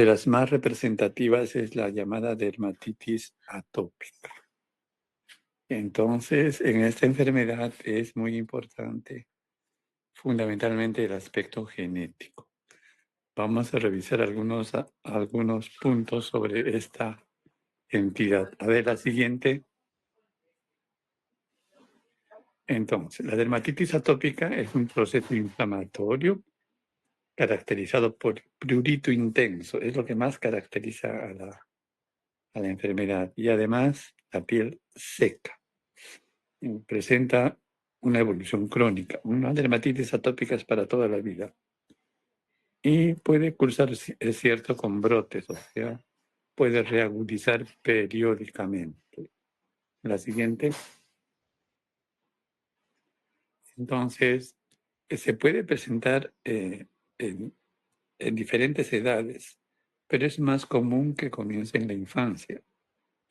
De las más representativas es la llamada dermatitis atópica. Entonces, en esta enfermedad es muy importante, fundamentalmente, el aspecto genético. Vamos a revisar algunos puntos sobre esta entidad. A ver, la siguiente. Entonces, la dermatitis atópica es un proceso inflamatorio caracterizado por prurito intenso. Es lo que más caracteriza a la enfermedad. Y además, la piel seca. Presenta una evolución crónica. Una dermatitis atópica es para toda la vida. Y puede cursar, es cierto, con brotes, o sea, puede reagudizar periódicamente. La siguiente. Entonces, se puede presentar en diferentes edades, pero es más común que comience en la infancia.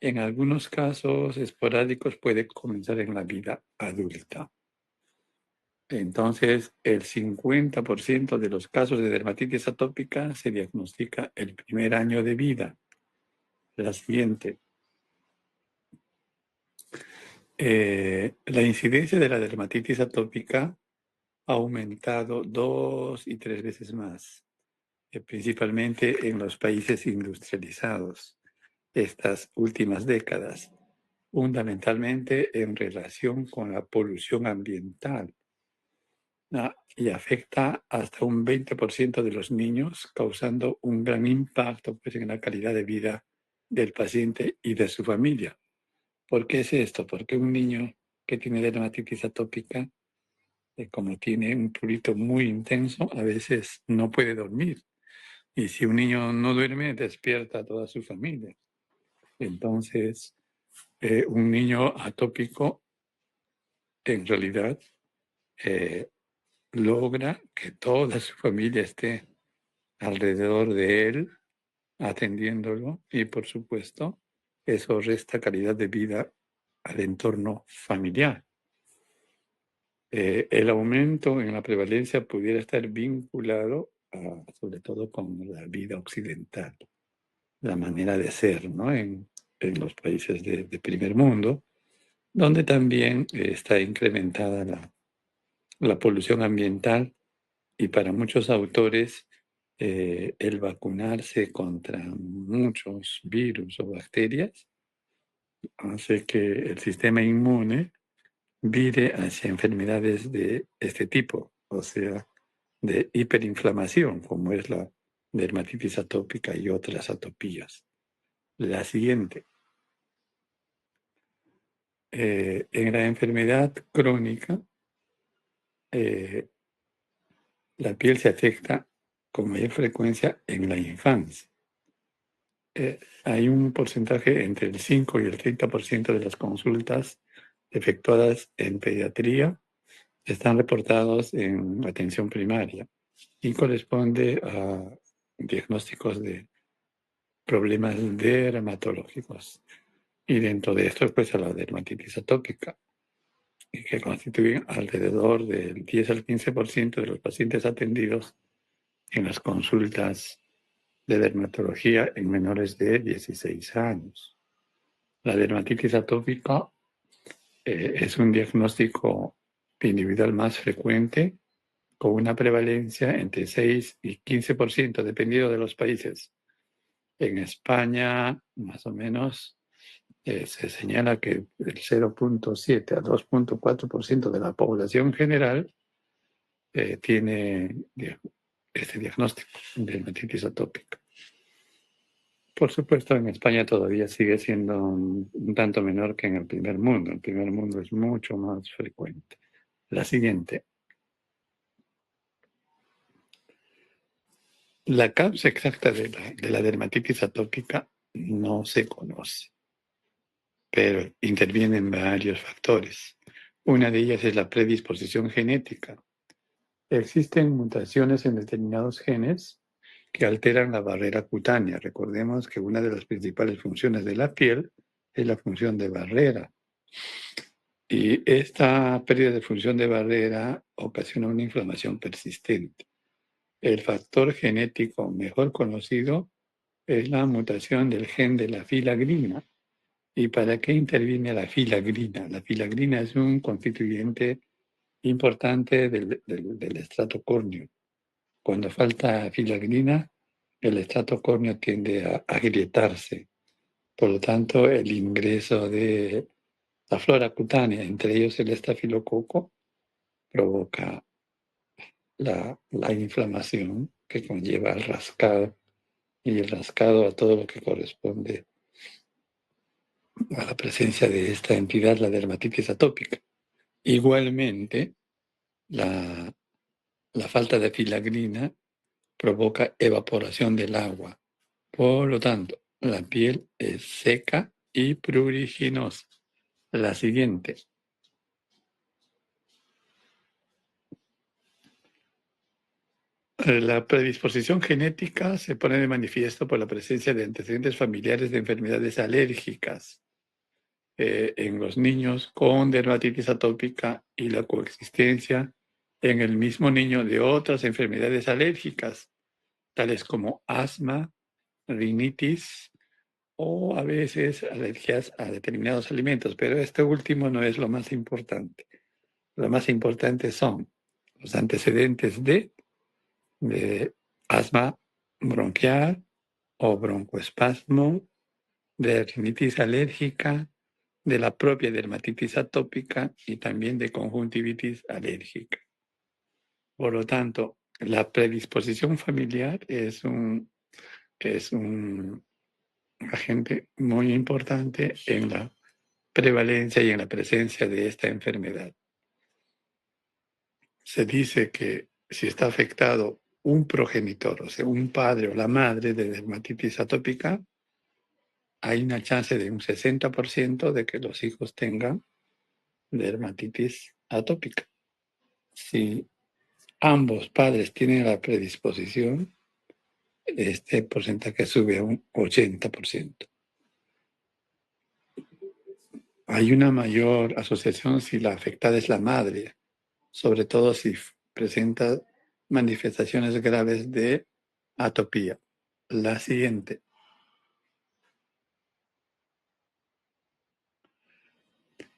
En algunos casos esporádicos puede comenzar en la vida adulta. Entonces, el 50% de los casos de dermatitis atópica se diagnostica el primer año de vida. La siguiente. La incidencia de la dermatitis atópica ha aumentado 2 y 3 veces más, principalmente en los países industrializados estas últimas décadas, fundamentalmente en relación con la polución ambiental. Y afecta hasta un 20% de los niños, causando un gran impacto pues, en la calidad de vida del paciente y de su familia. ¿Por qué es esto? Porque un niño que tiene dermatitis atópica, como tiene un prurito muy intenso, a veces no puede dormir. Y si un niño no duerme, despierta a toda su familia. Entonces, un niño atópico, en realidad, logra que toda su familia esté alrededor de él, atendiéndolo, y por supuesto, eso resta calidad de vida al entorno familiar. El aumento en la prevalencia pudiera estar vinculado sobre todo con la vida occidental, la manera de ser, ¿no? En los países de primer mundo, donde también está incrementada la polución ambiental, y para muchos autores el vacunarse contra muchos virus o bacterias hace que el sistema inmune vire hacia enfermedades de este tipo, o sea, de hiperinflamación, como es la dermatitis atópica y otras atopías. La siguiente. En la enfermedad crónica, la piel se afecta con mayor frecuencia en la infancia. Hay un porcentaje entre el 5 y el 30% de las consultas efectuadas en pediatría están reportados en atención primaria y corresponde a diagnósticos de problemas dermatológicos. Y dentro de esto, pues, a la dermatitis atópica, que constituyen alrededor del 10 al 15% de los pacientes atendidos en las consultas de dermatología en menores de 16 años. La dermatitis atópica es un diagnóstico individual más frecuente, con una prevalencia entre 6 y 15%, dependiendo de los países. En España, más o menos, se señala que el 0,7 a 2,4% de la población general tiene este diagnóstico de dermatitis atópica. Por supuesto, en España todavía sigue siendo un tanto menor que en el primer mundo. El primer mundo es mucho más frecuente. La siguiente. La causa exacta de la dermatitis atópica no se conoce, pero intervienen varios factores. Una de ellas es la predisposición genética. Existen mutaciones en determinados genes que alteran la barrera cutánea. Recordemos que una de las principales funciones de la piel es la función de barrera. Y esta pérdida de función de barrera ocasiona una inflamación persistente. El factor genético mejor conocido es la mutación del gen de la filagrina. ¿Y para qué interviene la filagrina? La filagrina es un constituyente importante del estrato córneo. Cuando falta filagrina, el estrato córneo tiende a agrietarse. Por lo tanto, el ingreso de la flora cutánea, entre ellos el estafilococo, provoca la inflamación que conlleva el rascado, y el rascado a todo lo que corresponde a la presencia de esta entidad, la dermatitis atópica. Igualmente, la falta de filagrina provoca evaporación del agua. Por lo tanto, la piel es seca y pruriginosa. La siguiente. La predisposición genética se pone de manifiesto por la presencia de antecedentes familiares de enfermedades alérgicas en los niños con dermatitis atópica y la coexistencia en el mismo niño de otras enfermedades alérgicas, tales como asma, rinitis o a veces alergias a determinados alimentos, pero este último no es lo más importante. Lo más importante son los antecedentes de asma bronquial o broncoespasmo, de rinitis alérgica, de la propia dermatitis atópica y también de conjuntivitis alérgica. Por lo tanto, la predisposición familiar es un agente muy importante en la prevalencia y en la presencia de esta enfermedad. Se dice que si está afectado un progenitor, o sea, un padre o la madre de dermatitis atópica, hay una chance de un 60% de que los hijos tengan dermatitis atópica. Si ambos padres tienen la predisposición, este porcentaje sube a un 80%. Hay una mayor asociación si la afectada es la madre, sobre todo si presenta manifestaciones graves de atopía. La siguiente.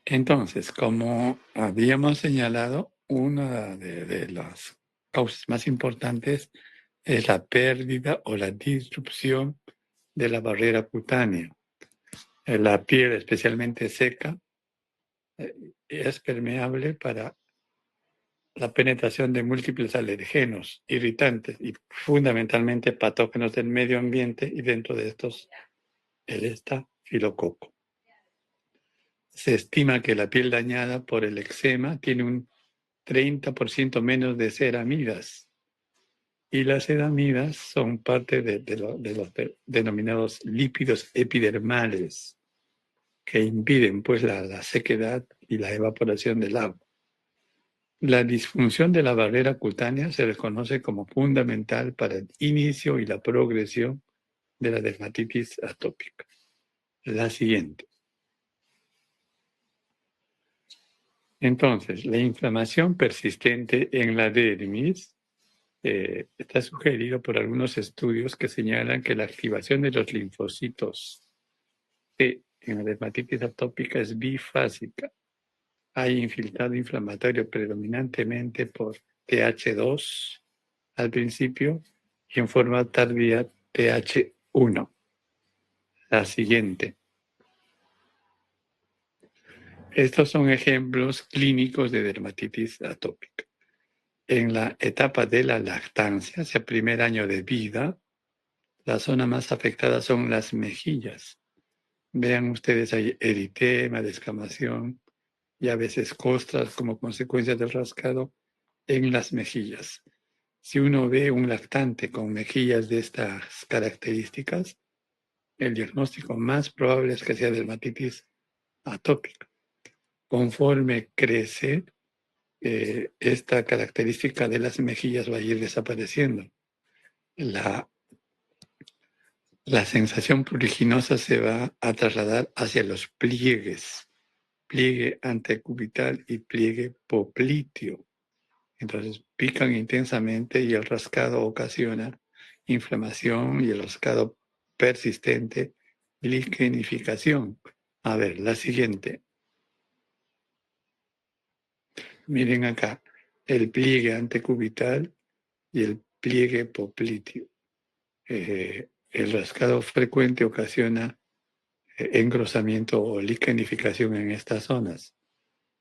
Entonces, como habíamos señalado, una de las causas más importantes es la pérdida o la disrupción de la barrera cutánea. La piel, especialmente seca, es permeable para la penetración de múltiples alergenos, irritantes y fundamentalmente patógenos del medio ambiente, y dentro de estos el estafilococo. Se estima que la piel dañada por el eczema tiene un 30% menos de ceramidas, y las ceramidas son parte de los denominados lípidos epidermales que impiden pues la sequedad y la evaporación del agua. La disfunción de la barrera cutánea se reconoce como fundamental para el inicio y la progresión de la dermatitis atópica. La siguiente. Entonces, la inflamación persistente en la dermis está sugerido por algunos estudios que señalan que la activación de los linfocitos T en la dermatitis atópica es bifásica. Hay infiltrado inflamatorio predominantemente por TH2 al principio y en forma tardía TH1. La siguiente. Estos son ejemplos clínicos de dermatitis atópica. En la etapa de la lactancia, hacia primer año de vida, la zona más afectada son las mejillas. Vean ustedes, hay eritema, descamación y a veces costras como consecuencia del rascado en las mejillas. Si uno ve un lactante con mejillas de estas características, el diagnóstico más probable es que sea dermatitis atópica. Conforme crece, esta característica de las mejillas va a ir desapareciendo. La sensación pruriginosa se va a trasladar hacia los pliegues, pliegue antecubital y pliegue popliteo. Entonces pican intensamente y el rascado ocasiona inflamación, y el rascado persistente liquenificación. A ver, la siguiente. Miren acá, el pliegue antecubital y el pliegue popliteo. El rascado frecuente ocasiona engrosamiento o liquenificación en estas zonas.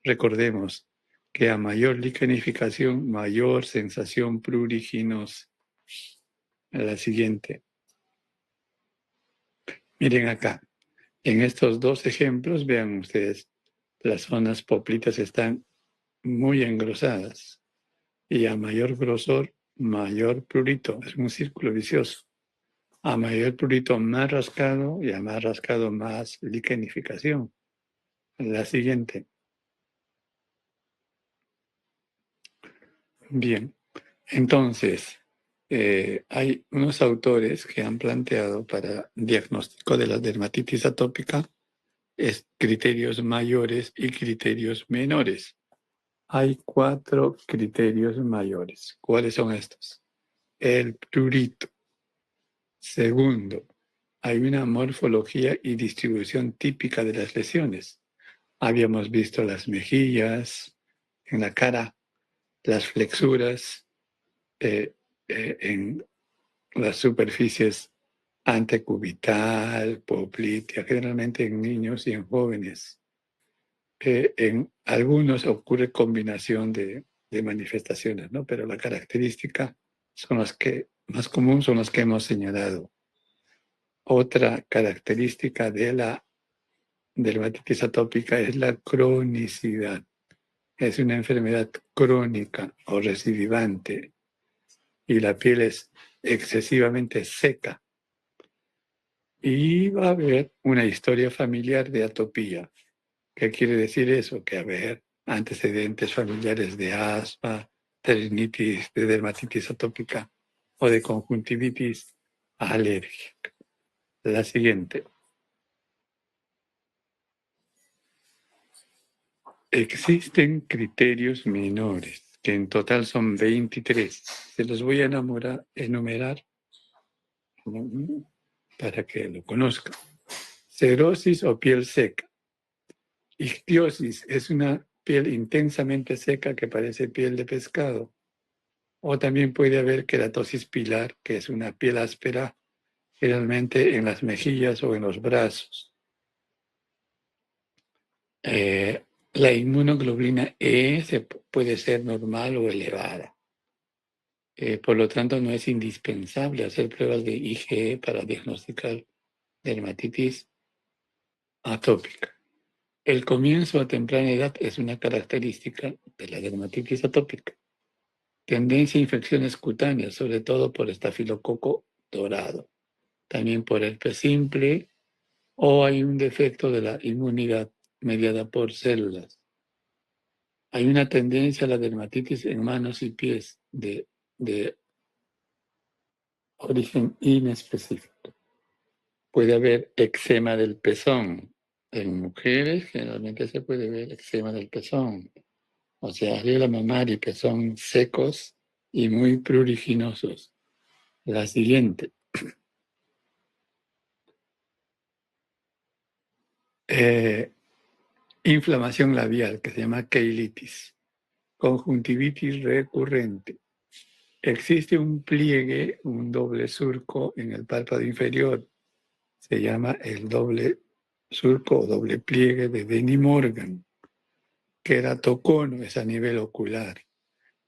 Recordemos que a mayor liquenificación, mayor sensación pruriginosa. La siguiente. Miren acá. En estos dos ejemplos, vean ustedes, las zonas poplitas están muy engrosadas y a mayor grosor, mayor prurito. Es un círculo vicioso. A mayor prurito, más rascado y a más rascado, más liquenificación. La siguiente. Bien. Entonces, hay unos autores que han planteado para diagnóstico de la dermatitis atópica criterios mayores y criterios menores. Hay 4 criterios mayores. ¿Cuáles son estos? El prurito. Segundo, hay una morfología y distribución típica de las lesiones. Habíamos visto las mejillas, en la cara, las flexuras, en las superficies antecubital, poplitea, generalmente en niños y en jóvenes. En algunos ocurre combinación de manifestaciones, ¿no? Pero la característica son las que más común son las que hemos señalado. Otra característica de la dermatitis atópica es la cronicidad. Es una enfermedad crónica o recidivante y la piel es excesivamente seca. Y va a haber una historia familiar de atopía. ¿Qué quiere decir eso? Que haber antecedentes familiares de asma, de rinitis, de dermatitis atópica o de conjuntivitis alérgica. La siguiente. Existen criterios menores, que en total son 23. Se los voy a enumerar para que lo conozcan. Cerosis o piel seca. Ictiosis es una piel intensamente seca que parece piel de pescado. O también puede haber queratosis pilar, que es una piel áspera, generalmente en las mejillas o en los brazos. La inmunoglobulina E puede ser normal o elevada. Por lo tanto, no es indispensable hacer pruebas de IgE para diagnosticar dermatitis atópica. El comienzo a temprana edad es una característica de la dermatitis atópica. Tendencia a infecciones cutáneas, sobre todo por estafilococo dorado, también por herpes simple, o hay un defecto de la inmunidad mediada por células. Hay una tendencia a la dermatitis en manos y pies de origen inespecífico. Puede haber eczema del pezón. En mujeres generalmente se puede ver eczema del pezón, o sea, areola mamaria y pezón secos y muy pruriginosos. La siguiente. Inflamación labial, que se llama queilitis. Conjuntivitis recurrente. Existe un pliegue, un doble surco en el párpado inferior. Se llama el doble surco o doble pliegue de Denny Morgan. Queratocono es a nivel ocular.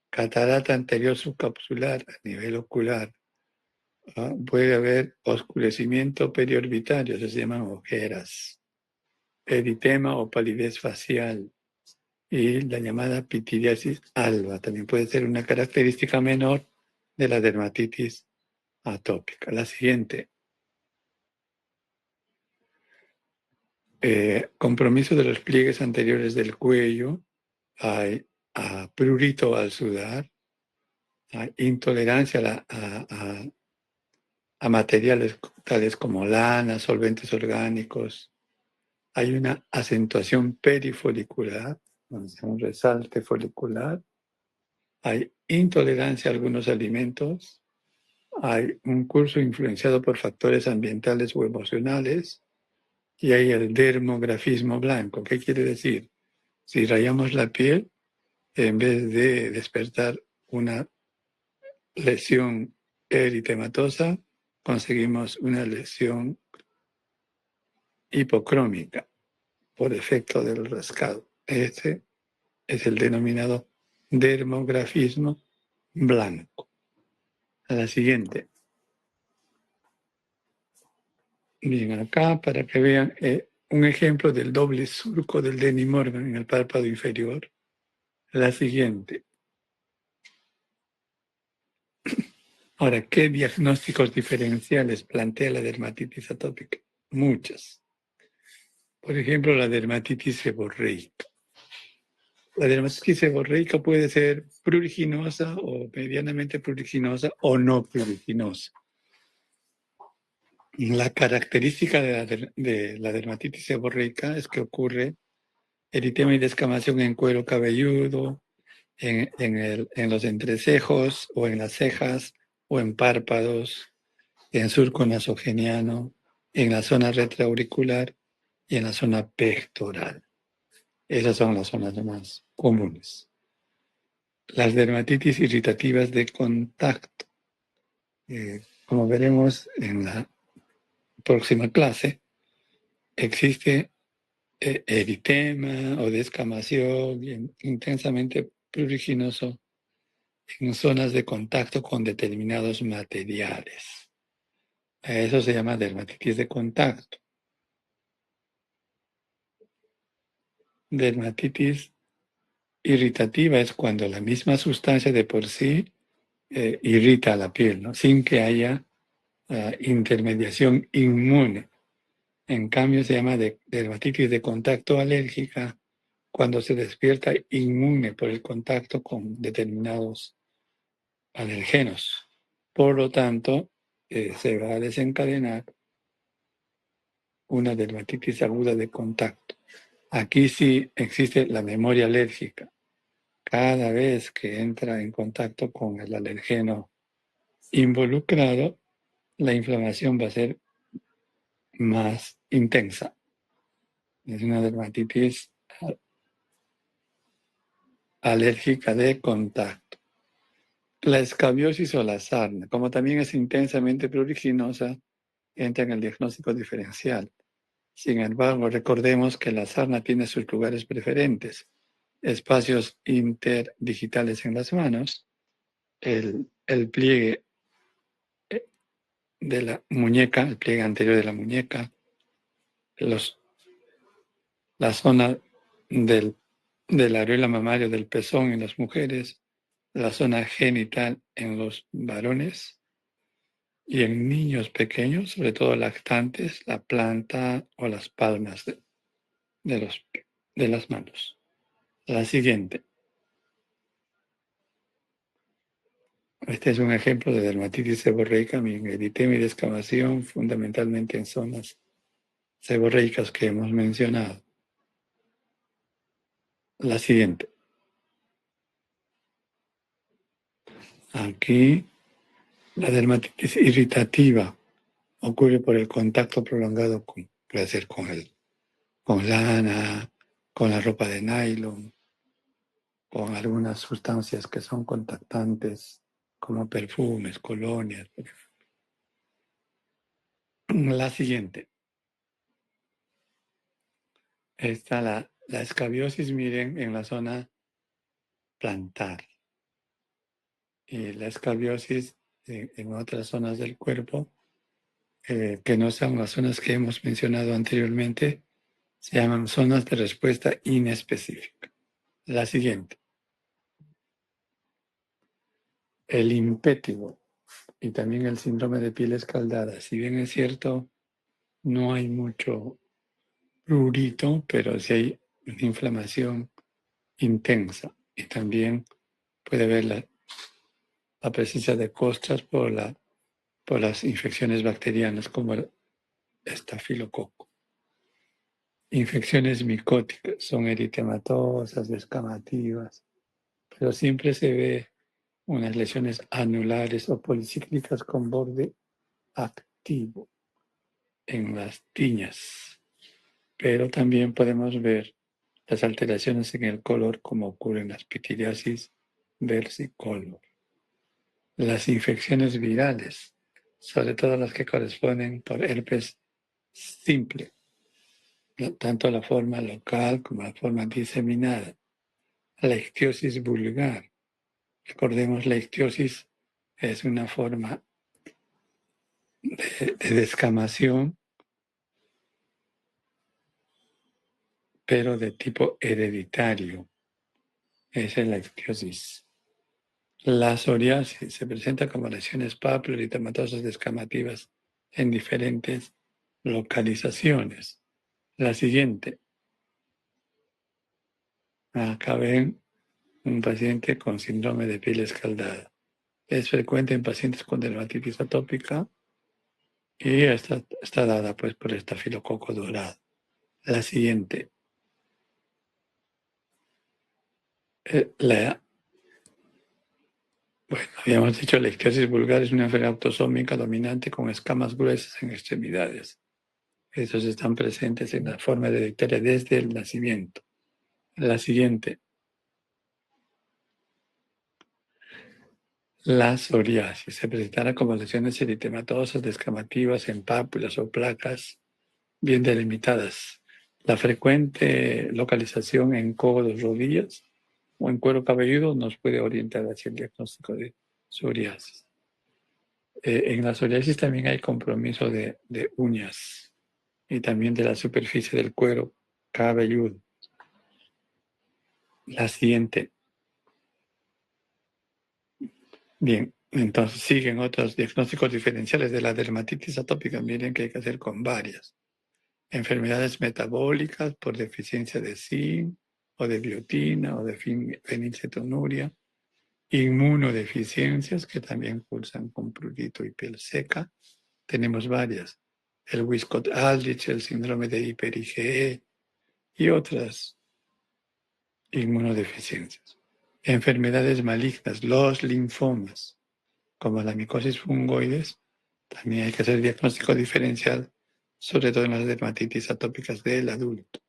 Catarata anterior subcapsular a nivel ocular. Puede haber oscurecimiento periorbitario, se llaman ojeras. Eritema o palidez facial. Y la llamada pityriasis alba también puede ser una característica menor de la dermatitis atópica. La siguiente. Compromiso de los pliegues anteriores del cuello. Hay prurito al sudar. Hay intolerancia a materiales tales como lana, solventes orgánicos. Hay una acentuación perifolicular, un resalte folicular. Hay intolerancia a algunos alimentos hay un curso influenciado por factores ambientales o emocionales y hay el dermografismo blanco. ¿Qué quiere decir? Si rayamos la piel, en vez de despertar una lesión eritematosa, conseguimos una lesión hipocrómica por efecto del rascado. Este es el denominado dermografismo blanco. A la siguiente. Bien, acá para que vean un ejemplo del doble surco del Denny Morgan en el párpado inferior. La siguiente. Ahora, ¿qué diagnósticos diferenciales plantea la dermatitis atópica? Muchas. Por ejemplo, la dermatitis seborreica. La dermatitis seborreica puede ser pruriginosa o medianamente pruriginosa o no pruriginosa. La característica de la dermatitis seborreica es que ocurre eritema y descamación en cuero cabelludo, en los entrecejos o en las cejas o en párpados, en surco nasogeniano, en la zona retroauricular y en la zona pectoral. Esas son las zonas más comunes. Las dermatitis irritativas de contacto. Como veremos en la próxima clase, existe eritema o descamación intensamente pruriginoso en zonas de contacto con determinados materiales. Eso se llama dermatitis de contacto. Dermatitis irritativa es cuando la misma sustancia de por sí irrita a la piel, ¿no? Sin que haya intermediación inmune. En cambio, se llama dermatitis de contacto alérgica cuando se despierta inmune por el contacto con determinados alergenos. Por lo tanto, se va a desencadenar una dermatitis aguda de contacto. Aquí sí existe la memoria alérgica. Cada vez que entra en contacto con el alergeno involucrado, la inflamación va a ser más intensa. Es una dermatitis alérgica de contacto. La escabiosis o la sarna, como también es intensamente pruriginosa, entra en el diagnóstico diferencial. Sin embargo, recordemos que la sarna tiene sus lugares preferentes, espacios interdigitales en las manos, el pliegue de la muñeca, el pliegue anterior de la muñeca, la zona del areola mamario del pezón en las mujeres, la zona genital en los varones y en niños pequeños, sobre todo lactantes, la planta o las palmas de las manos. La siguiente. Este es un ejemplo de dermatitis seborreica, eritema y descamación, fundamentalmente en zonas seborreicas que hemos mencionado. La siguiente. Aquí la dermatitis irritativa ocurre por el contacto prolongado puede ser con lana, con la ropa de nylon, con algunas sustancias que son contactantes, como perfumes, colonias. La siguiente. Está la escabiosis, miren, en la zona plantar. Y la escabiosis en otras zonas del cuerpo, que no son las zonas que hemos mencionado anteriormente, se llaman zonas de respuesta inespecífica. La siguiente. El impétigo y también el síndrome de piel escaldada. Si bien es cierto, no hay mucho prurito, pero sí hay una inflamación intensa. Y también puede haber la presencia de costras por las infecciones bacterianas como el estafilococo. Infecciones micóticas son eritematosas, descamativas, pero siempre se ve unas lesiones anulares o policíclicas con borde activo en las tiñas. Pero también podemos ver las alteraciones en el color como ocurre en las pitiriasis versicolor. Las infecciones virales, sobre todo las que corresponden por herpes simple, tanto la forma local como la forma diseminada. La ictiosis vulgar. Recordemos, la ictiosis es una forma de descamación, pero de tipo hereditario. Esa es la ictiosis. La psoriasis se presenta como lesiones papiloritomatosas descamativas en diferentes localizaciones. La siguiente. Acá ven un paciente con síndrome de piel escaldada. Es frecuente en pacientes con dermatitis atópica y está dada pues por estafilococo dorado. La siguiente. Bueno, habíamos dicho la ictiosis vulgar es una enfermedad autosómica dominante con escamas gruesas en extremidades. Estos están presentes en la forma hereditaria desde el nacimiento. La siguiente. La psoriasis se presentará como lesiones eritematosas descamativas en pápulas o placas bien delimitadas. La frecuente localización en codos, rodillas o en cuero cabelludo nos puede orientar hacia el diagnóstico de psoriasis. En la psoriasis también hay compromiso de uñas y también de la superficie del cuero cabelludo. La siguiente. Bien, entonces siguen otros diagnósticos diferenciales de la dermatitis atópica. Miren que hay que hacer con varias. Enfermedades metabólicas por deficiencia de zinc o de biotina o de fenilcetonuria. Inmunodeficiencias que también cursan con prurito y piel seca. Tenemos varias. El Wiskott-Aldrich, el síndrome de hiper-IgE y otras inmunodeficiencias. Enfermedades malignas, los linfomas, como la micosis fungoides, también hay que hacer diagnóstico diferencial, sobre todo en las dermatitis atópicas del adulto.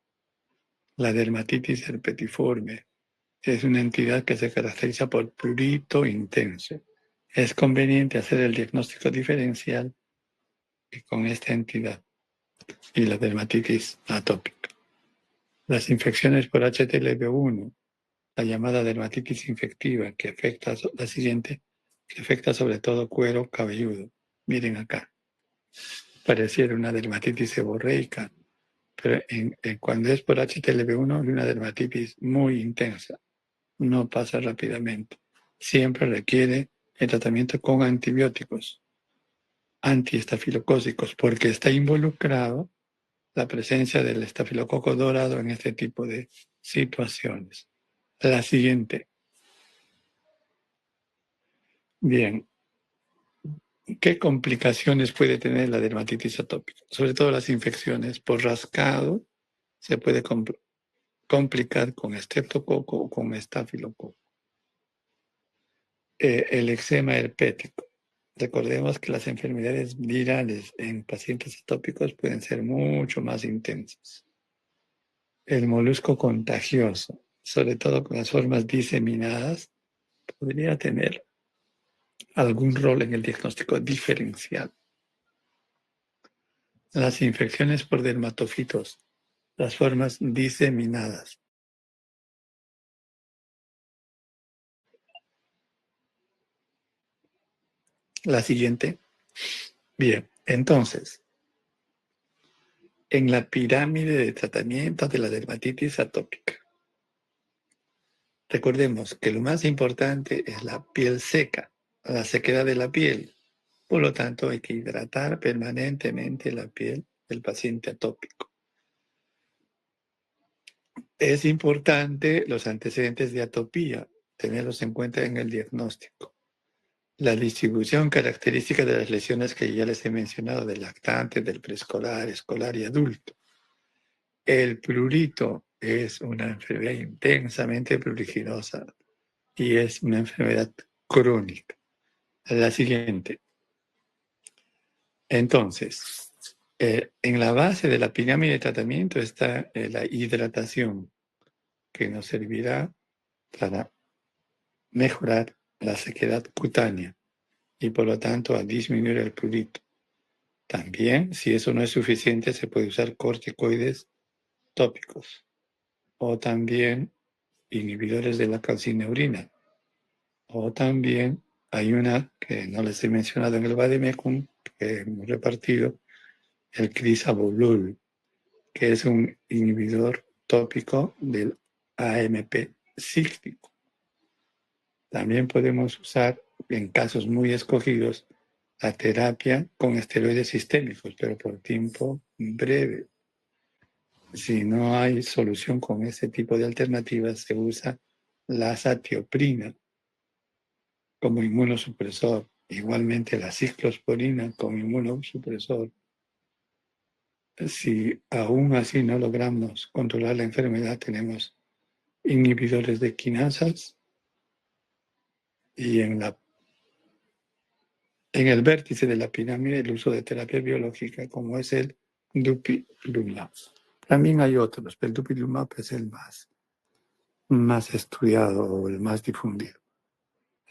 La dermatitis herpetiforme es una entidad que se caracteriza por prurito intenso. Es conveniente hacer el diagnóstico diferencial con esta entidad y la dermatitis atópica. Las infecciones por HTLV1, la llamada dermatitis infectiva, que afecta la siguiente, que afecta sobre todo cuero cabelludo. Miren acá. Pareciera una dermatitis seborreica, pero cuando es por HTLV1 es una dermatitis muy intensa. No pasa rápidamente. Siempre requiere el tratamiento con antibióticos antiestafilocócicos porque está involucrado la presencia del estafilococo dorado en este tipo de situaciones. La siguiente. Bien, ¿qué complicaciones puede tener la dermatitis atópica? Sobre todo las infecciones por rascado se puede complicar con estreptococo o con estafilococo. El eczema herpético. Recordemos que las enfermedades virales en pacientes atópicos pueden ser mucho más intensas. El molusco contagioso, sobre todo con las formas diseminadas, podría tener algún rol en el diagnóstico diferencial. Las infecciones por dermatofitos, las formas diseminadas. La siguiente. Bien, entonces, en la pirámide de tratamiento de la dermatitis atópica, recordemos que lo más importante es la piel seca, la sequedad de la piel. Por lo tanto, hay que hidratar permanentemente la piel del paciente atópico. Es importante los antecedentes de atopía, tenerlos en cuenta en el diagnóstico. La distribución característica de las lesiones que ya les he mencionado, del lactante, del preescolar, escolar y adulto. El prurito es una enfermedad intensamente pruriginosa y es una enfermedad crónica. La siguiente. Entonces, en la base de la pirámide de tratamiento está la hidratación, que nos servirá para mejorar la sequedad cutánea y por lo tanto a disminuir el prurito. También, si eso no es suficiente, se puede usar corticoides tópicos o también inhibidores de la calcineurina. O también hay una que no les he mencionado en el Vademecum, que hemos repartido, el crisabolol, que es un inhibidor tópico del AMP cíclico. También podemos usar, en casos muy escogidos, la terapia con esteroides sistémicos, pero por tiempo breve. Si no hay solución con ese tipo de alternativas, se usa la azatioprina como inmunosupresor, igualmente la ciclosporina como inmunosupresor. Si aún así no logramos controlar la enfermedad, tenemos inhibidores de quinasas y en el vértice de la pirámide el uso de terapia biológica como es el dupilumab. También hay otros, pero el dupilumab es el más estudiado o el más difundido.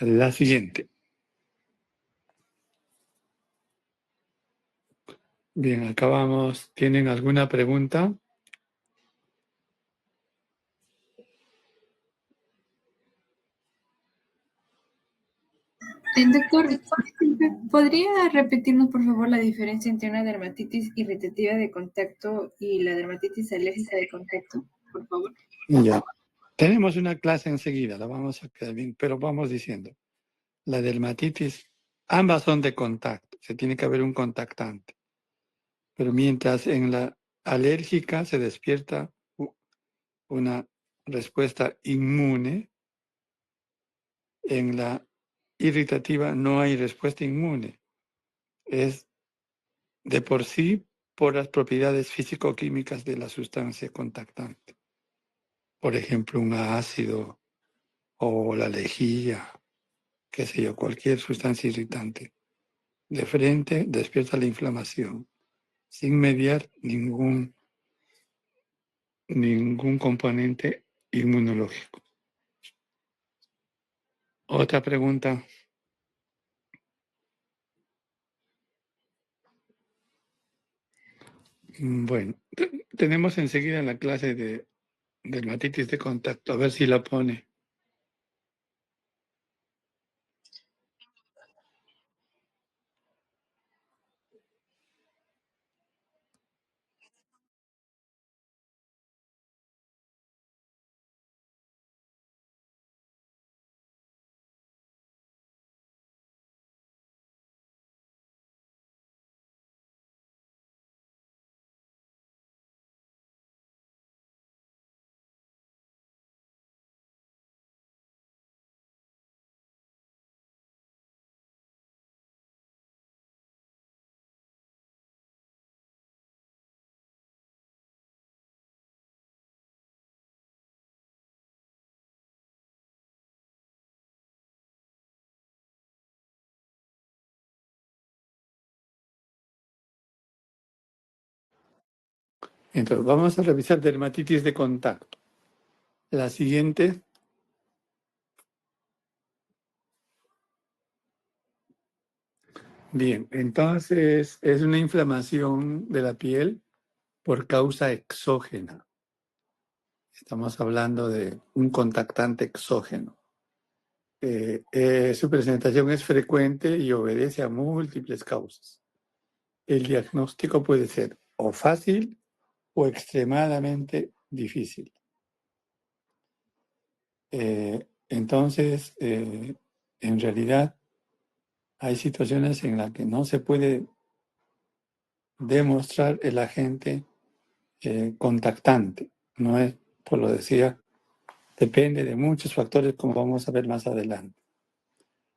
La siguiente. Bien, acabamos. ¿Tienen alguna pregunta? Doctor, disculpe, ¿podría repetirnos por favor la diferencia entre una dermatitis irritativa de contacto y la dermatitis alérgica de contacto, por favor? Ya. Tenemos una clase enseguida, la vamos a quedar bien, pero vamos diciendo. La dermatitis, ambas son de contacto, se tiene que haber un contactante. Pero mientras en la alérgica se despierta una respuesta inmune, en la irritativa no hay respuesta inmune. Es de por sí por las propiedades físico-químicas de la sustancia contactante. Por ejemplo, un ácido o la lejía, qué sé yo, cualquier sustancia irritante. De frente despierta la inflamación, sin mediar ningún componente inmunológico. Otra pregunta. Bueno, tenemos enseguida la clase de dermatitis de contacto, a ver si la pone. Entonces, vamos a revisar dermatitis de contacto. La siguiente. Bien, entonces es una inflamación de la piel por causa exógena. Estamos hablando de un contactante exógeno. Su presentación es frecuente y obedece a múltiples causas. El diagnóstico puede ser o fácil o extremadamente difícil. Entonces, en realidad, hay situaciones en las que no se puede demostrar el agente contactante. No es, por lo decía, depende de muchos factores, como vamos a ver más adelante.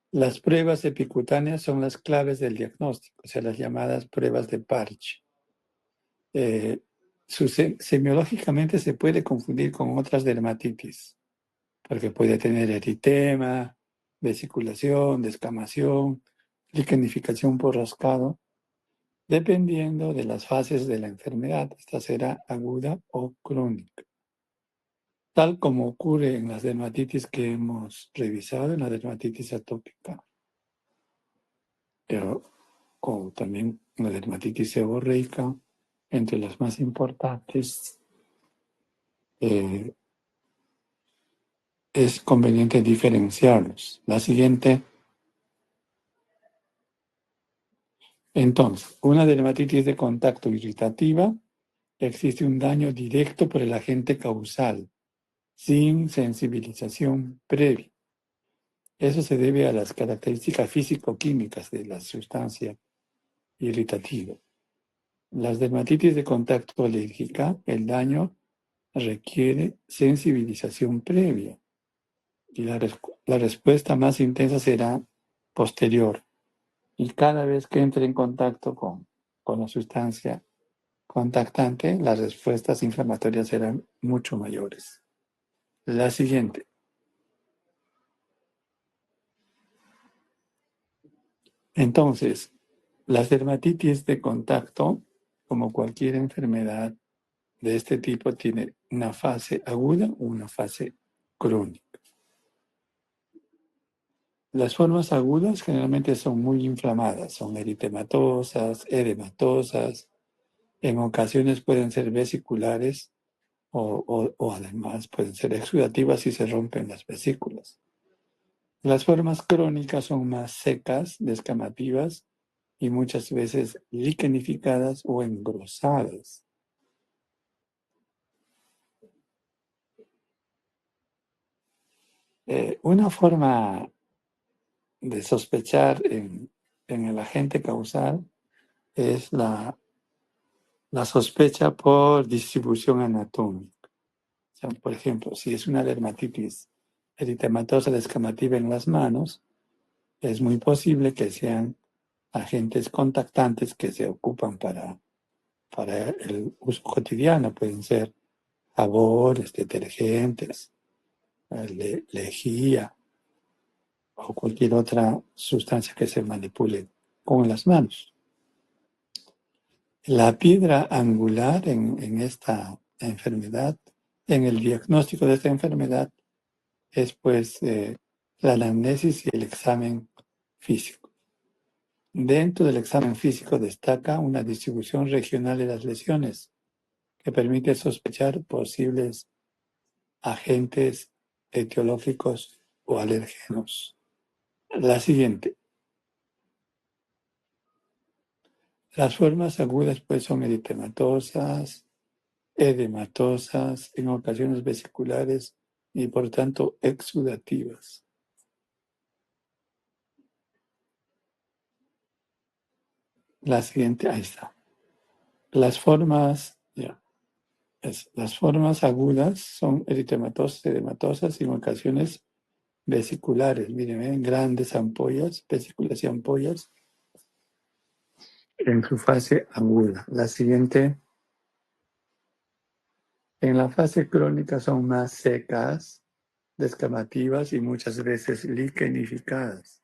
Las pruebas epicutáneas son las claves del diagnóstico, o sea, las llamadas pruebas de Parche. Semiológicamente se puede confundir con otras dermatitis, porque puede tener eritema, vesiculación, descamación, liquenificación por rascado, dependiendo de las fases de la enfermedad. Esta será aguda o crónica. Tal como ocurre en las dermatitis que hemos revisado, en la dermatitis atópica, o también la dermatitis seborreica, entre las más importantes. Es conveniente diferenciarlos. La siguiente. Entonces, una dermatitis de contacto irritativa, existe un daño directo por el agente causal, sin sensibilización previa. Eso se debe a las características físico-químicas de la sustancia irritativa. Las dermatitis de contacto alérgica, el daño requiere sensibilización previa y la respuesta más intensa será posterior. Y cada vez que entre en contacto con la sustancia contactante, las respuestas inflamatorias serán mucho mayores. La siguiente. Entonces, las dermatitis de contacto, como cualquier enfermedad de este tipo, tiene una fase aguda o una fase crónica. Las formas agudas generalmente son muy inflamadas, son eritematosas, edematosas, en ocasiones pueden ser vesiculares o además pueden ser exudativas si se rompen las vesículas. Las formas crónicas son más secas, descamativas y muchas veces liquenificadas o engrosadas. Una forma de sospechar en el agente causal es la sospecha por distribución anatómica. O sea, por ejemplo, si es una dermatitis eritematosa descamativa en las manos, es muy posible que sean agentes contactantes que se ocupan para el uso cotidiano. Pueden ser jabones, detergentes, lejía o cualquier otra sustancia que se manipule con las manos. La piedra angular en esta enfermedad, en el diagnóstico de esta enfermedad, es pues la anamnesis y el examen físico. Dentro del examen físico destaca una distribución regional de las lesiones que permite sospechar posibles agentes etiológicos o alérgenos. La siguiente. Las formas agudas pues son eritematosas, edematosas, en ocasiones vesiculares y por tanto exudativas. La siguiente, ahí está. Las formas agudas son eritematosas, edematosas y en ocasiones vesiculares. Miren, ven, grandes ampollas, vesículas y ampollas en su fase aguda. La siguiente, en la fase crónica son más secas, descamativas y muchas veces liquenificadas.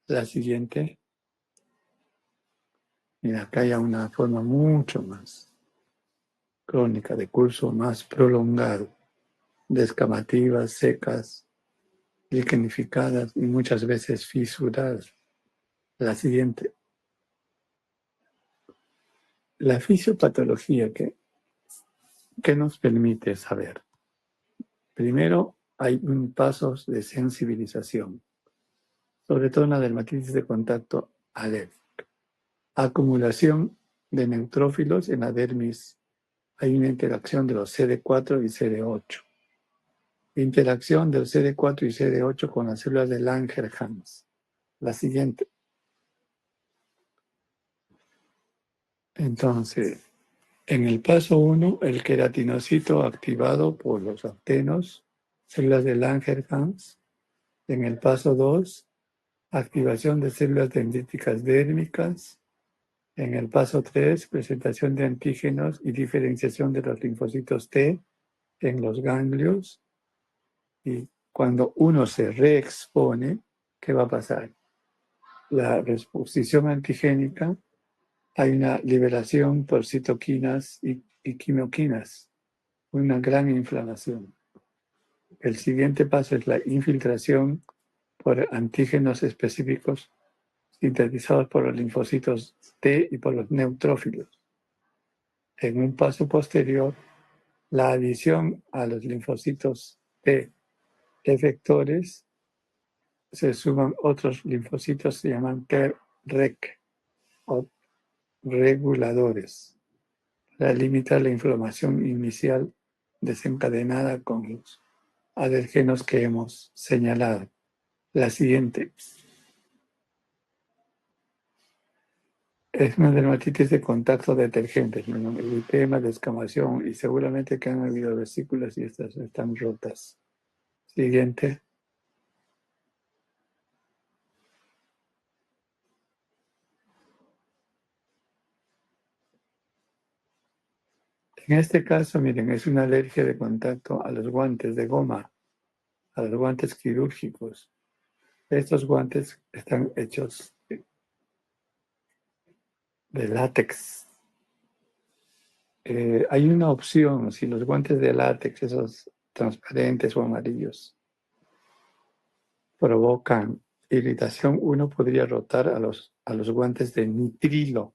La siguiente, mira, acá hay una forma mucho más crónica, de curso más prolongado, descamativas, secas, liquenificadas y muchas veces fisuradas. La siguiente, la fisiopatología que nos permite saber. Primero, hay pasos de sensibilización, sobre todo en la dermatitis de contacto alérgica. Acumulación de neutrófilos en la dermis. Hay una interacción de los CD4 y CD8. Interacción del CD4 y CD8 con las células de Langerhans. La siguiente. Entonces, en el paso 1, el queratinocito activado por los actenos, células de Langerhans. En el paso 2, activación de células dendríticas dérmicas. En el paso 3, presentación de antígenos y diferenciación de los linfocitos T en los ganglios. Y cuando uno se reexpone, ¿qué va a pasar? La exposición antigénica, hay una liberación por citoquinas y quimioquinas, una gran inflamación. El siguiente paso es la infiltración por antígenos específicos sintetizados por los linfocitos T y por los neutrófilos. En un paso posterior, la adición a los linfocitos T efectores, se suman otros linfocitos, se llaman Treg o reguladores, para limitar la inflamación inicial desencadenada con los alergenos que hemos señalado. La siguiente es una dermatitis de contacto detergente, eritema, descamación, y seguramente que han habido vesículas y estas están rotas. Siguiente. En este caso, miren, es una alergia de contacto a los guantes de goma, a los guantes quirúrgicos. Estos guantes están hechos de látex. Hay una opción, si los guantes de látex, esos transparentes o amarillos, provocan irritación, uno podría rotar a los guantes de nitrilo,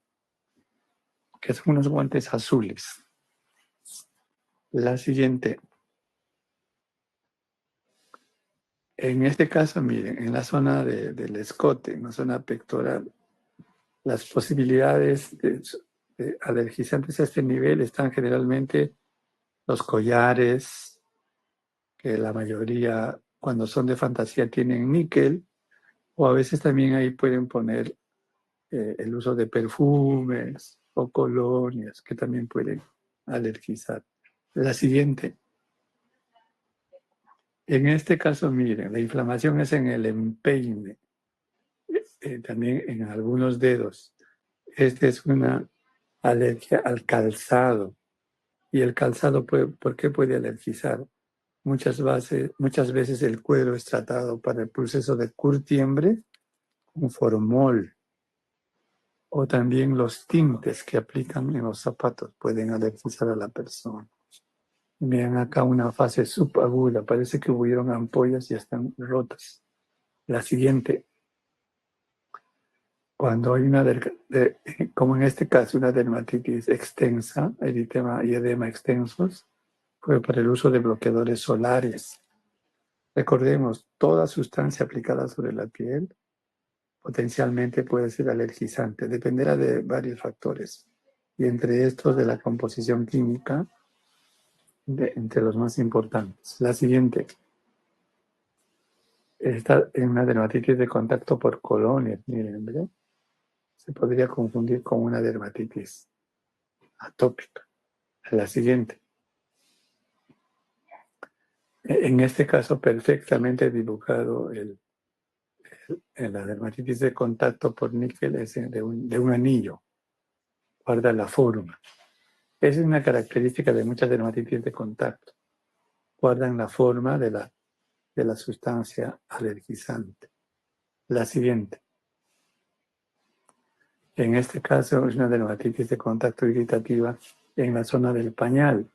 que son unos guantes azules. La siguiente. En este caso, miren, en la zona del escote, en la zona pectoral, las posibilidades de alergizantes a este nivel están generalmente los collares, que la mayoría, cuando son de fantasía, tienen níquel, o a veces también ahí pueden poner el uso de perfumes o colonias, que también pueden alergizar. La siguiente. En este caso, miren, la inflamación es en el empeine, también en algunos dedos. Esta es una alergia al calzado. Y el calzado, ¿por qué puede alergizar? Muchas veces el cuero es tratado para el proceso de curtiembre con formol, o también los tintes que aplican en los zapatos pueden alergizar a la persona. Miren acá una fase subaguda, parece que hubieron ampollas y están rotas. La siguiente, cuando hay como en este caso, una dermatitis extensa, eritema y edema extensos, fue para el uso de bloqueadores solares. Recordemos, toda sustancia aplicada sobre la piel potencialmente puede ser alergizante. Dependerá de varios factores, y entre estos de la composición química, entre los más importantes. La siguiente, está en una dermatitis de contacto por colonias. Miren, ¿verdad? Se podría confundir con una dermatitis atópica. La siguiente. En este caso, perfectamente dibujado la dermatitis de contacto por níquel es de un anillo. Guarda la forma. Esa es una característica de muchas dermatitis de contacto. Guardan la forma de la sustancia alergizante. La siguiente. En este caso es una dermatitis de contacto irritativa en la zona del pañal,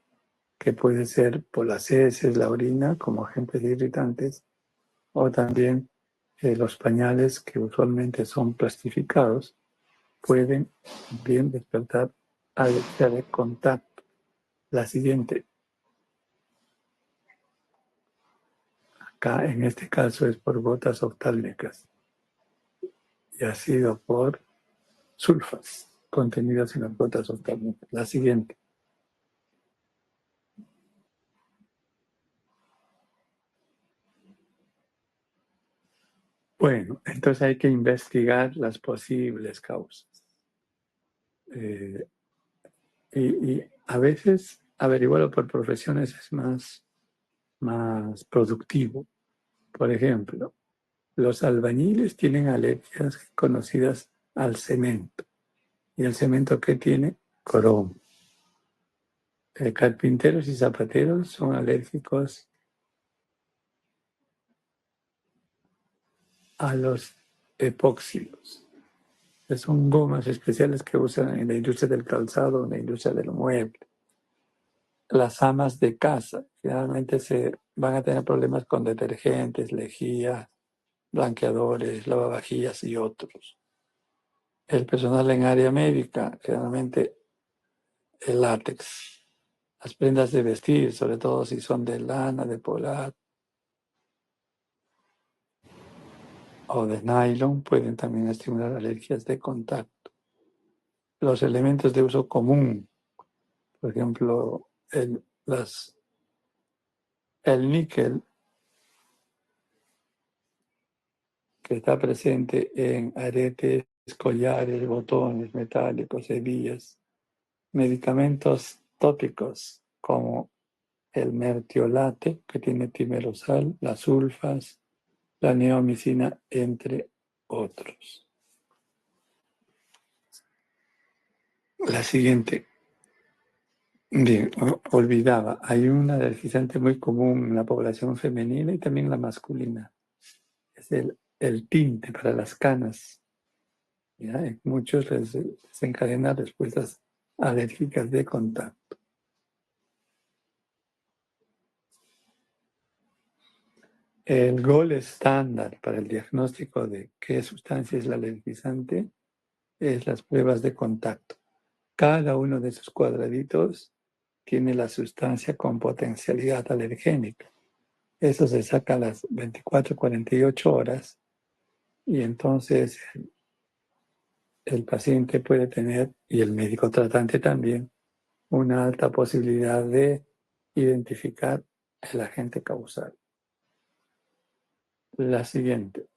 que puede ser por las heces, la orina, como agentes irritantes, o también los pañales, que usualmente son plastificados, pueden bien despertar alergia de contacto. La siguiente. Acá en este caso es por gotas oftálmicas y ha sido por sulfas contenidas en las gotas oftálmicas. La siguiente. Bueno, entonces hay que investigar las posibles causas. Y a veces averiguarlo por profesiones es más productivo. Por ejemplo, los albañiles tienen alergias conocidas al cemento. ¿Y el cemento qué tiene? Cromo. Carpinteros y zapateros son alérgicos a los epóxidos, que son gomas especiales que usan en la industria del calzado, en la industria del mueble. Las amas de casa generalmente se van a tener problemas con detergentes, lejía, blanqueadores, lavavajillas y otros. El personal en área médica, generalmente el látex. Las prendas de vestir, sobre todo si son de lana, de polar o de nylon, pueden también estimular alergias de contacto. Los elementos de uso común, por ejemplo, el níquel, que está presente en aretes, collares, botones metálicos, hebillas, medicamentos tópicos como el mertiolate, que tiene timerosal, las sulfas, la neomicina, entre otros. La siguiente. Bien, olvidaba, hay una alergizante muy común en la población femenina y también la masculina. Es el tinte para las canas. ¿Ya? En muchos les desencadena respuestas alérgicas de contacto. El gol estándar para el diagnóstico de qué sustancia es la alergizante es las pruebas de contacto. Cada uno de esos cuadraditos tiene la sustancia con potencialidad alergénica. Eso se saca a las 24, 48 horas y entonces el paciente puede tener, y el médico tratante también, una alta posibilidad de identificar el agente causal. La siguiente.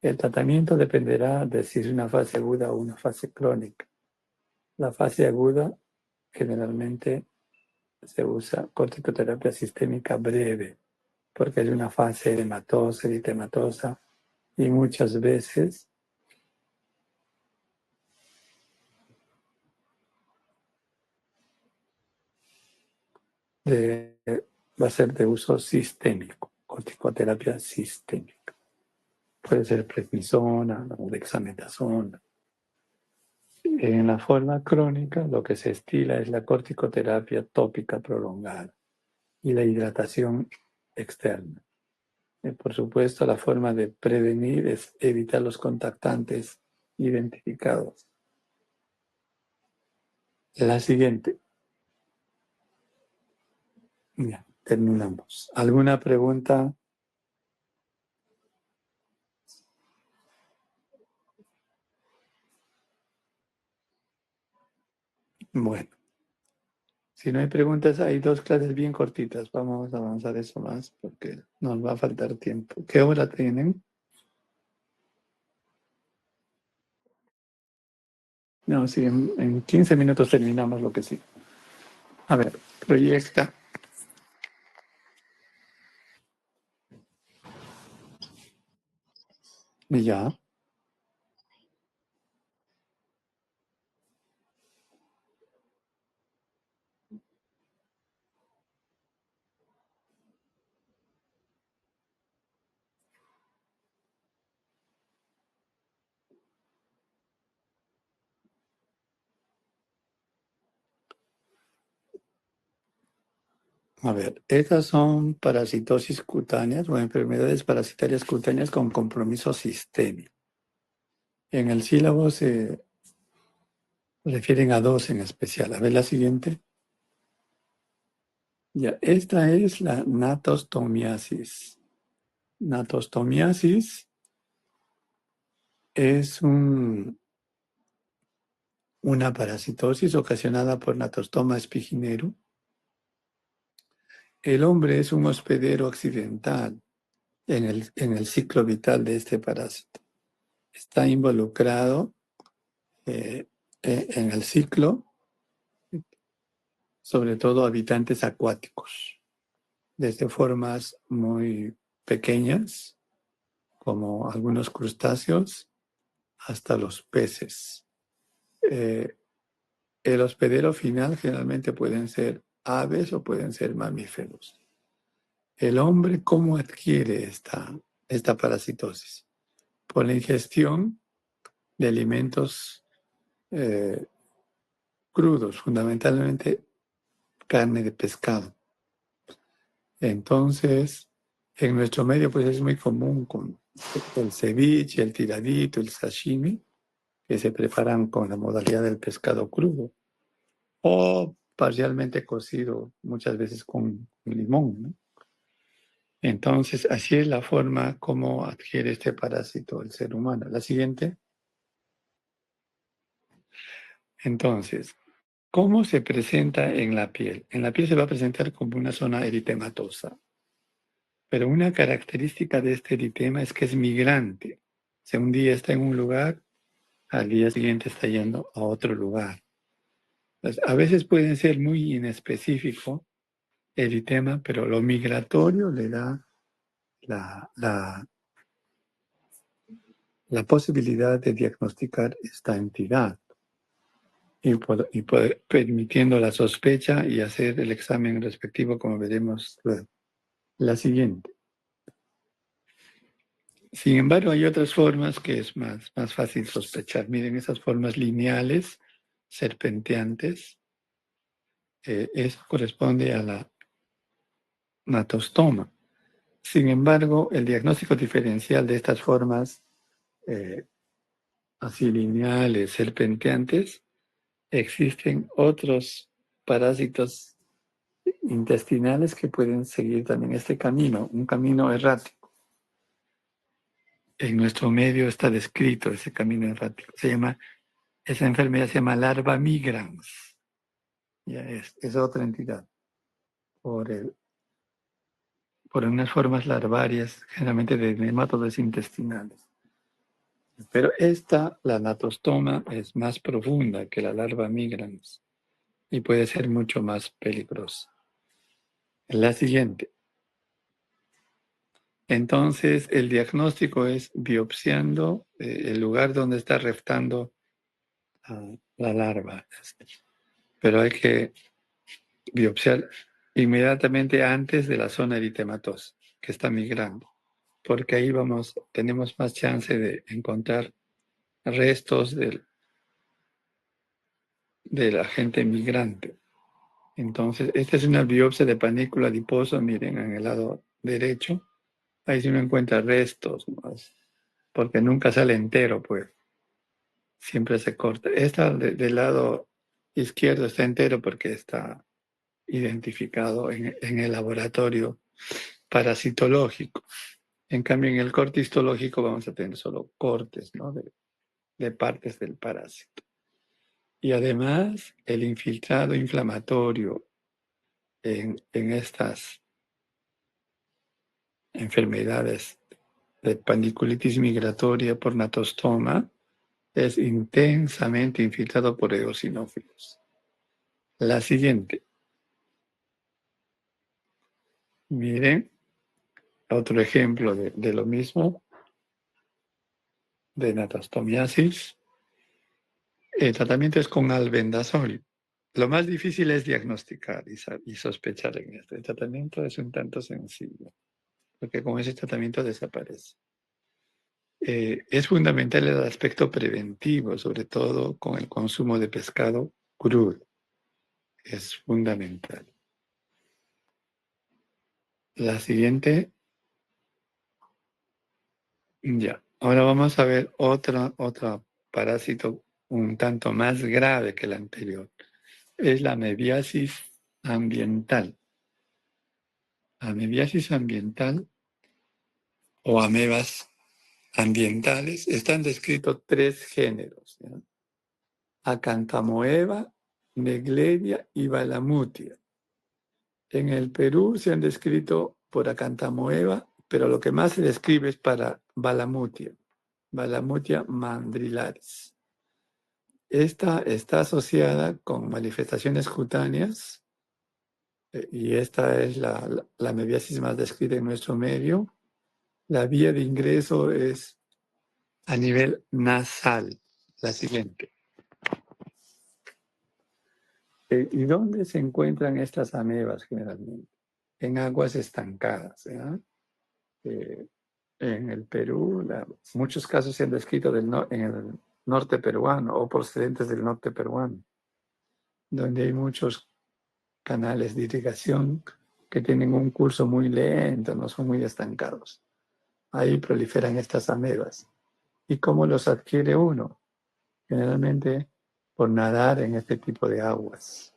El tratamiento dependerá de si es una fase aguda o una fase crónica. La fase aguda generalmente se usa corticoterapia sistémica breve, porque hay una fase edematosa, eritematosa, y muchas veces va a ser de uso sistémico, corticoterapia sistémica. Puede ser prednisona o dexametasona. En la forma crónica, lo que se estila es la corticoterapia tópica prolongada y la hidratación externa. Por supuesto, la forma de prevenir es evitar los contactantes identificados. La siguiente. Ya, terminamos. ¿Alguna pregunta? Bueno, si no hay preguntas, hay dos clases bien cortitas. Vamos a avanzar eso más porque nos va a faltar tiempo. ¿Qué hora tienen? No, sí, en 15 minutos terminamos lo que sí. A ver, proyecta. Y ya. A ver, estas son parasitosis cutáneas o enfermedades parasitarias cutáneas con compromiso sistémico. En el sílabo se refieren a dos en especial. A ver la siguiente. Ya, esta es la natostomiasis. Natostomiasis es una parasitosis ocasionada por Natostoma spiginero. El hombre es un hospedero accidental en el ciclo vital de este parásito. Está involucrado en el ciclo, sobre todo habitantes acuáticos, desde formas muy pequeñas, como algunos crustáceos, hasta los peces. El hospedero final generalmente pueden ser aves o pueden ser mamíferos. El hombre, ¿cómo adquiere esta esta parasitosis? Por la ingestión de alimentos crudos, fundamentalmente carne de pescado. Entonces, en nuestro medio pues es muy común con el ceviche, el tiradito, el sashimi, que se preparan con la modalidad del pescado crudo o parcialmente cocido, muchas veces con limón, ¿no? Entonces, así es la forma como adquiere este parásito el ser humano. La siguiente. Entonces, ¿cómo se presenta en la piel? En la piel se va a presentar como una zona eritematosa, pero una característica de este eritema es que es migrante. O sea, un día está en un lugar, al día siguiente está yendo a otro lugar. Entonces, a veces puede ser muy inespecífico eritema, pero lo migratorio le da la posibilidad de diagnosticar esta entidad y permitiendo la sospecha y hacer el examen respectivo, como veremos luego. La siguiente. Sin embargo, hay otras formas que es más fácil sospechar. Miren, esas formas lineales, serpenteantes, eso corresponde a la natostoma. Sin embargo, el diagnóstico diferencial de estas formas así lineales, serpenteantes, existen otros parásitos intestinales que pueden seguir también este camino, un camino errático. En nuestro medio está descrito ese camino errático. Esa enfermedad se llama larva migrans. Ya es otra entidad. Por unas formas larvarias, generalmente de nematodos intestinales. Pero la natostoma, es más profunda que la larva migrans y puede ser mucho más peligrosa. La siguiente. Entonces, el diagnóstico es biopsiando el lugar donde está reptando la larva. Pero hay que biopsiar inmediatamente antes de la zona eritematosa, que está migrando, porque ahí tenemos más chance de encontrar restos del agente migrante. Entonces, esta es una biopsia de panícula adiposa, miren, en el lado derecho. Ahí sí uno encuentra restos, ¿no? Porque nunca sale entero, pues. Siempre se corta. Esta del lado izquierdo está entero porque está identificado en el laboratorio parasitológico. En cambio, en el corte histológico vamos a tener solo cortes, ¿no? de partes del parásito. Y además, el infiltrado inflamatorio en estas enfermedades de paniculitis migratoria por natostoma es intensamente infiltrado por eosinófilos. La siguiente. Miren, otro ejemplo de lo mismo, de natastomiasis. El tratamiento es con albendazol. Lo más difícil es diagnosticar y sospechar en esto. El tratamiento es un tanto sencillo, porque con ese tratamiento desaparece. Es fundamental el aspecto preventivo, sobre todo con el consumo de pescado crudo. Es fundamental. La siguiente, ya. Ahora vamos a ver otro parásito un tanto más grave que el anterior. Es la amebiasis ambiental. Amebiasis ambiental o amebas ambientales, están descritos 3 géneros, ¿ya? Acanthamoeba, Negleria y Balamutia. En el Perú se han descrito por Acanthamoeba, pero lo que más se describe es para Balamutia mandrilaris. Esta está asociada con manifestaciones cutáneas y esta es la amebiasis más descrita en nuestro medio. La vía de ingreso es a nivel nasal. La siguiente. ¿Y dónde se encuentran estas amebas generalmente? En aguas estancadas. ¿Ya? En el Perú, muchos casos se han descrito en el norte peruano o procedentes del norte peruano, donde hay muchos canales de irrigación que tienen un curso muy lento, no son muy estancados. Ahí proliferan estas amebas. ¿Y cómo los adquiere uno? Generalmente por nadar en este tipo de aguas.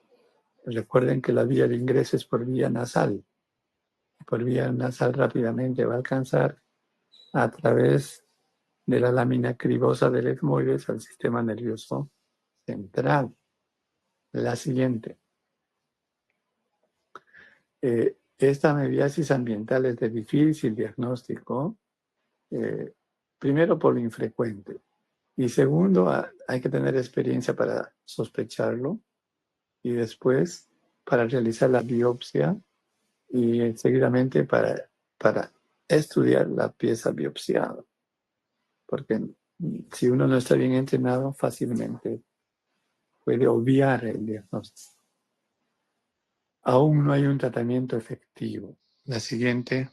Recuerden que la vía de ingreso es por vía nasal. Por vía nasal rápidamente va a alcanzar a través de la lámina cribosa del etmoides al sistema nervioso central. La siguiente. Esta amebiasis ambiental es de difícil diagnóstico, primero por lo infrecuente y segundo hay que tener experiencia para sospecharlo y después para realizar la biopsia y seguidamente para estudiar la pieza biopsiada, porque si uno no está bien entrenado fácilmente puede obviar el diagnóstico. Aún no hay un tratamiento efectivo. La siguiente,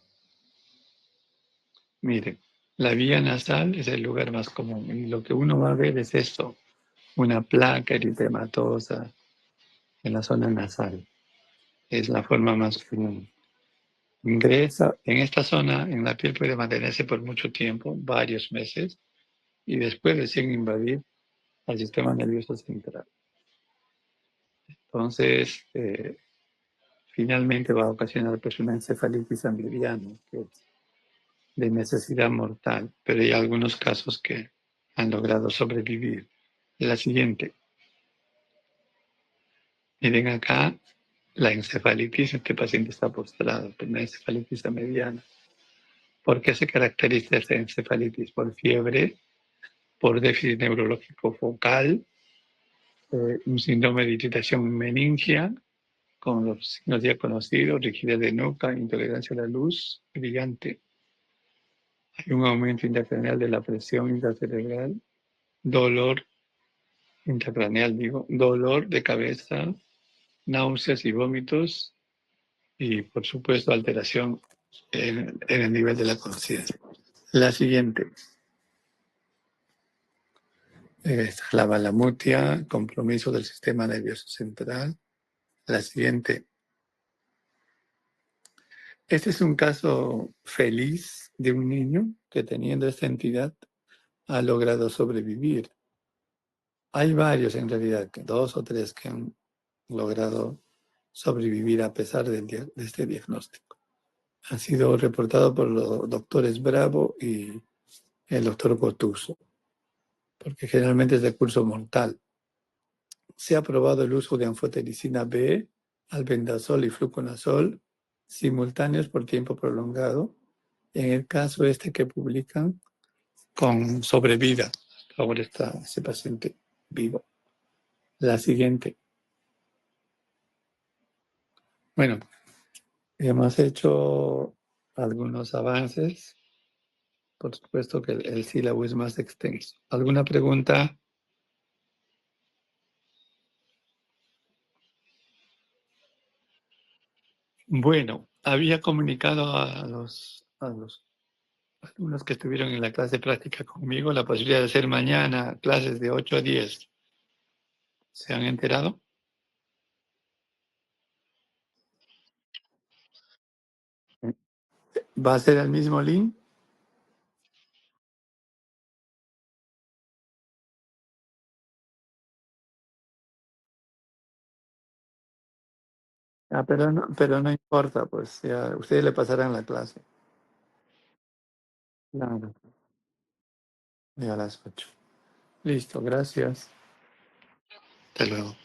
miren, la vía nasal es el lugar más común y lo que uno va a ver es esto, una placa eritematosa en la zona nasal. Es la forma más común. Ingresa en esta zona, en la piel puede mantenerse por mucho tiempo, varios meses, y después recién invadir al sistema nervioso central. Entonces, finalmente va a ocasionar pues, una encefalitis ambliviana, que es de necesidad mortal, pero hay algunos casos que han logrado sobrevivir. La siguiente. Miren acá la encefalitis, este paciente está postrado, por una encefalitis mediana. ¿Por qué se caracteriza esta encefalitis? Por fiebre, por déficit neurológico focal, un síndrome de irritación meningia, con los signos ya conocidos, rigidez de nuca, intolerancia a la luz, brillante. Hay un aumento intracraneal de la presión intracerebral, dolor intracraneal, digo, dolor de cabeza, náuseas y vómitos, y por supuesto alteración en el nivel de la conciencia. La siguiente es la balamutia, compromiso del sistema nervioso central. La siguiente. Este es un caso feliz de un niño que teniendo esta entidad ha logrado sobrevivir. Hay varios en realidad, 2 o 3 que han logrado sobrevivir a pesar de este diagnóstico. Ha sido reportado por los doctores Bravo y el doctor Gotuso, porque generalmente es de curso mortal. Se ha probado el uso de anfotericina B, albendazol y fluconazol simultáneos por tiempo prolongado. En el caso este que publican, con sobrevida. Ahora está ese paciente vivo. La siguiente. Bueno, hemos hecho algunos avances. Por supuesto que el sílabo es más extenso. ¿Alguna pregunta? Bueno, había comunicado a los alumnos que estuvieron en la clase práctica conmigo la posibilidad de hacer mañana clases de 8 a 10. ¿Se han enterado? ¿Va a ser el mismo link? Pero no importa, pues ya ustedes le pasarán la clase. Claro, ya a las 8. Listo, gracias. Hasta luego.